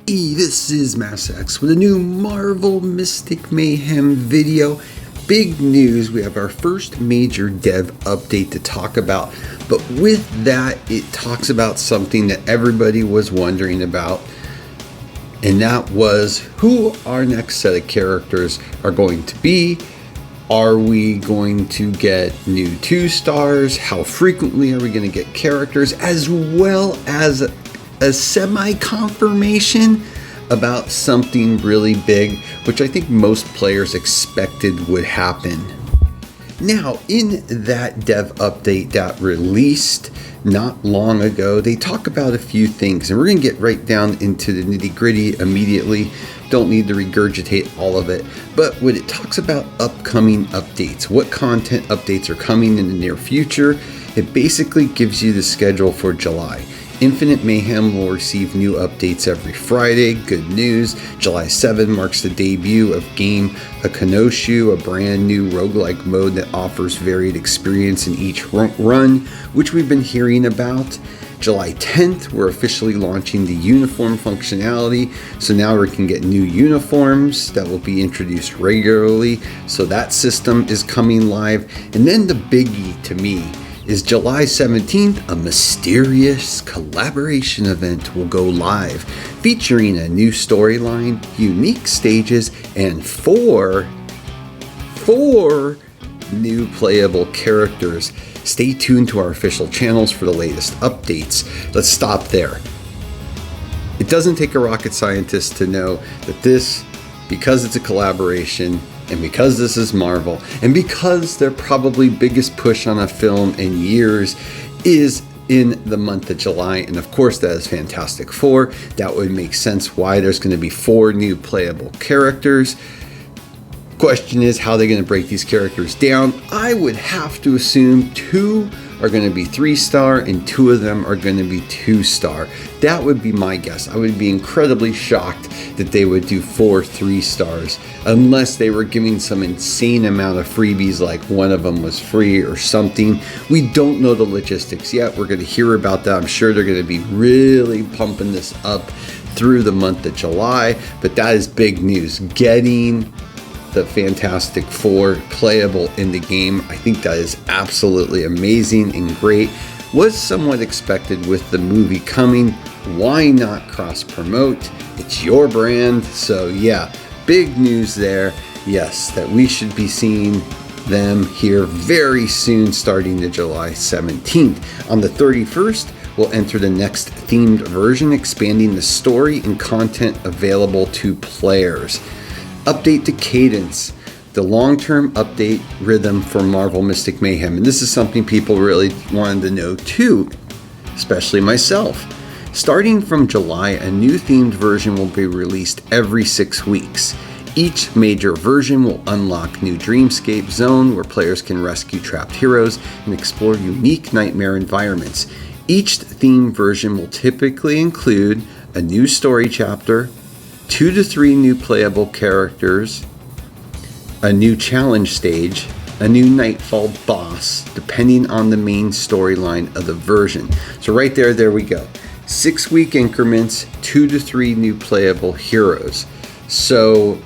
This is MassX with a new Marvel Mystic Mayhem video. Big news, we have our first major dev update to talk about, but with that, it talks about something that everybody was wondering about, and that was who our next set of characters are going to be. Are we going to get new 2-stars? How frequently are we going to get characters? As well as a semi-confirmation about something really big, which I think most players expected would happen. Now, in that dev update that released not long ago, they talk about a few things, and we're going to get right down into the nitty-gritty immediately. Don't need to regurgitate all of it, but when it talks about upcoming updates, what content updates are coming in the near future, it basically gives you the schedule for July. Infinite Mayhem will receive new updates every Friday. Good news. July 7 marks the debut of Game Akanoshu, a brand new roguelike mode that offers varied experience in each run, which we've been hearing about. July 10th, we're officially launching the uniform functionality, so now we can get new uniforms that will be introduced regularly. So that system is coming live. And then the biggie to me is July 17th, a mysterious collaboration event will go live, featuring a new storyline, unique stages, and four new playable characters. Stay tuned to our official channels for the latest updates. Let's stop there. It doesn't take a rocket scientist to know that this, because it's a collaboration, and because this is Marvel, and because their probably biggest push on a film in years is in the month of July, and of course that is Fantastic Four, that would make sense why there's going to be 4 new playable characters. Question is, how are they going to break these characters down? I would have to assume 2 are going to be 3-star and 2 of them are going to be 2-star. That would be my guess. I would be incredibly shocked that they would do 4 3-stars unless they were giving some insane amount of freebies, like one of them was free or something. We don't know the logistics yet. We're going to hear about that. I'm sure they're going to be really pumping this up through the month of July, but that is big news. Getting the Fantastic Four playable in the game, I think that is absolutely amazing and great. Was somewhat expected with the movie coming. Why not cross promote? It's your brand. So yeah, big news there. Yes, that we should be seeing them here very soon, starting to July 17th. On the 31st, we'll enter the next themed version, expanding the story and content available to players. Update to cadence, the long-term update rhythm for Marvel Mystic Mayhem. And this is something people really wanted to know too, especially myself. Starting from July, a new themed version will be released every 6 weeks. Each major version will unlock new dreamscape zone where players can rescue trapped heroes and explore unique nightmare environments. Each theme version will typically include a new story chapter, 2 to 3 new playable characters, a new challenge stage, a new Nightfall boss, depending on the main storyline of the version. So right there we go. 6-week increments, 2 to 3 new playable heroes. So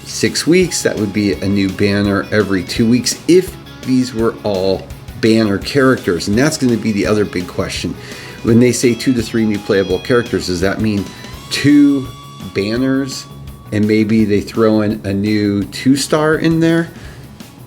6 weeks, that would be a new banner every 2 weeks if these were all banner characters. And that's going to be the other big question. When they say 2 to 3 new playable characters, does that mean 2 banners and maybe they throw in a new 2-star in there?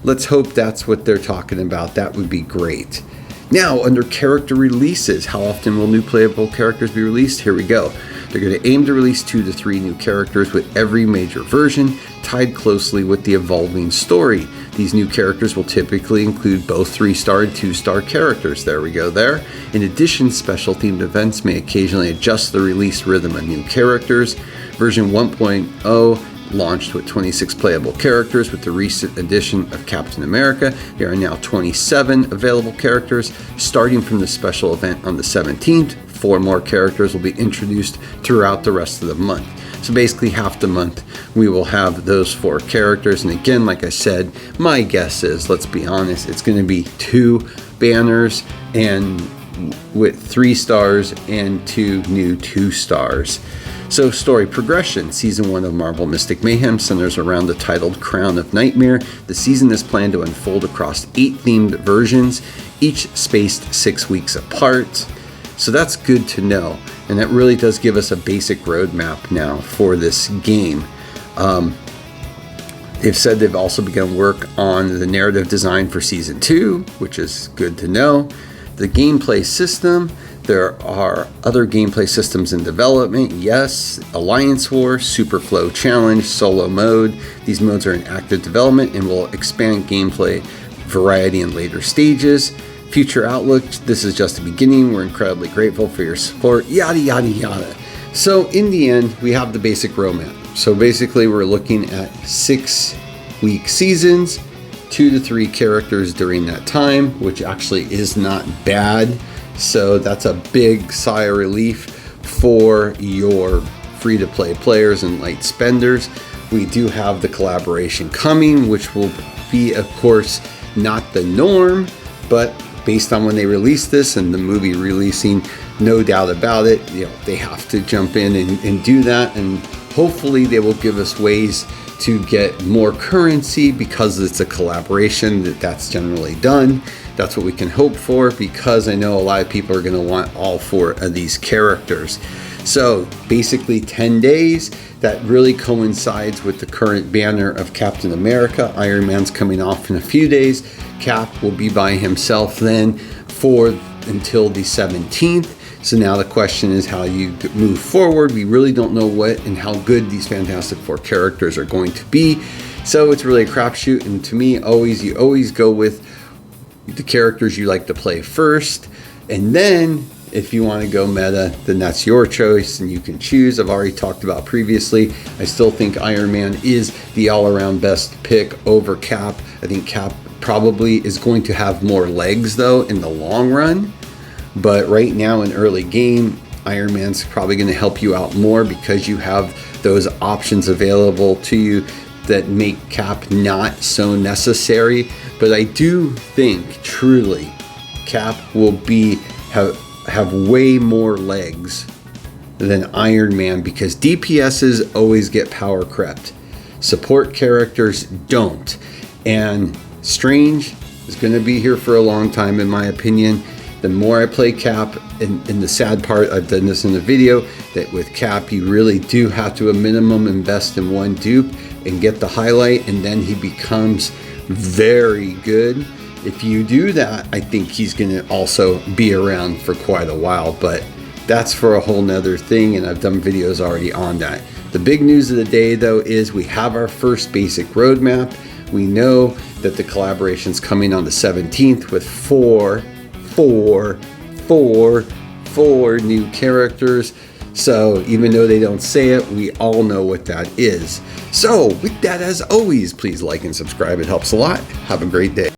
Let's hope that's what they're talking about. That would be great. Now, under character releases, how often will new playable characters be released? Here we go. They're going to aim to release 2 to 3 new characters with every major version, tied closely with the evolving story. These new characters will typically include both 3-star and 2-star characters. There we go there. In addition, special themed events may occasionally adjust the release rhythm of new characters. Version 1.0 launched with 26 playable characters. With the recent addition of Captain America, there are now 27 available characters. Starting from the special event on the 17th, 4 more characters will be introduced throughout the rest of the month. So basically half the month we will have those 4 characters. And again, like I said, my guess is, let's be honest, it's going to be 2 banners and with 3 stars and 2 new 2 stars. So story progression. Season 1 of Marvel Mystic Mayhem centers around the titled Crown of Nightmare. The season is planned to unfold across 8 themed versions, each spaced 6 weeks apart. So that's good to know. And that really does give us a basic roadmap now for this game. They've said they've also begun work on the narrative design for Season 2, which is good to know. The gameplay system. There are other gameplay systems in development. Yes, Alliance War, Super Flow Challenge, Solo Mode. These modes are in active development and will expand gameplay variety in later stages. Future outlook, this is just the beginning. We're incredibly grateful for your support, yada, yada, yada. So in the end, we have the basic roadmap. So basically, we're looking at 6-week seasons, 2 to 3 characters during that time, which actually is not bad. So that's a big sigh of relief for your free-to-play players and light spenders. We do have the collaboration coming, which will be, of course, not the norm, but based on when they release this and the movie releasing, no doubt about it, they have to jump in and do that. And hopefully they will give us ways to get more currency because it's a collaboration that's generally done. That's what we can hope for, because I know a lot of people are going to want all 4 of these characters. So basically 10 days, that really coincides with the current banner of Captain America. Iron Man's coming off in a few days. Cap will be by himself then until the 17th. So now the question is how you move forward. We really don't know what and how good these Fantastic Four characters are going to be. So it's really a crapshoot. And to me, you always go with the characters you like to play first. And then if you want to go meta, then that's your choice and you can choose. I've already talked about previously, I still think Iron Man is the all-around best pick over Cap. I think Cap probably is going to have more legs though in the long run. But right now in early game, Iron Man's probably going to help you out more because you have those options available to you that make Cap not so necessary. But I do think truly Cap will have way more legs than Iron Man because DPSs always get power crept. Support characters don't. And Strange is going to be here for a long time in my opinion. The more I play Cap, and the sad part, I've done this in the video, that with Cap you really do have to a minimum invest in 1 dupe and get the highlight, and then he becomes very good. If you do that, I think he's going to also be around for quite a while, but that's for a whole nother thing, and I've done videos already on that. The big news of the day though is we have our first basic roadmap. We know that the collaboration's coming on the 17th with 4 new characters. So even though they don't say it, we all know what that is. So with that, as always, please like and subscribe. It helps a lot. Have a great day.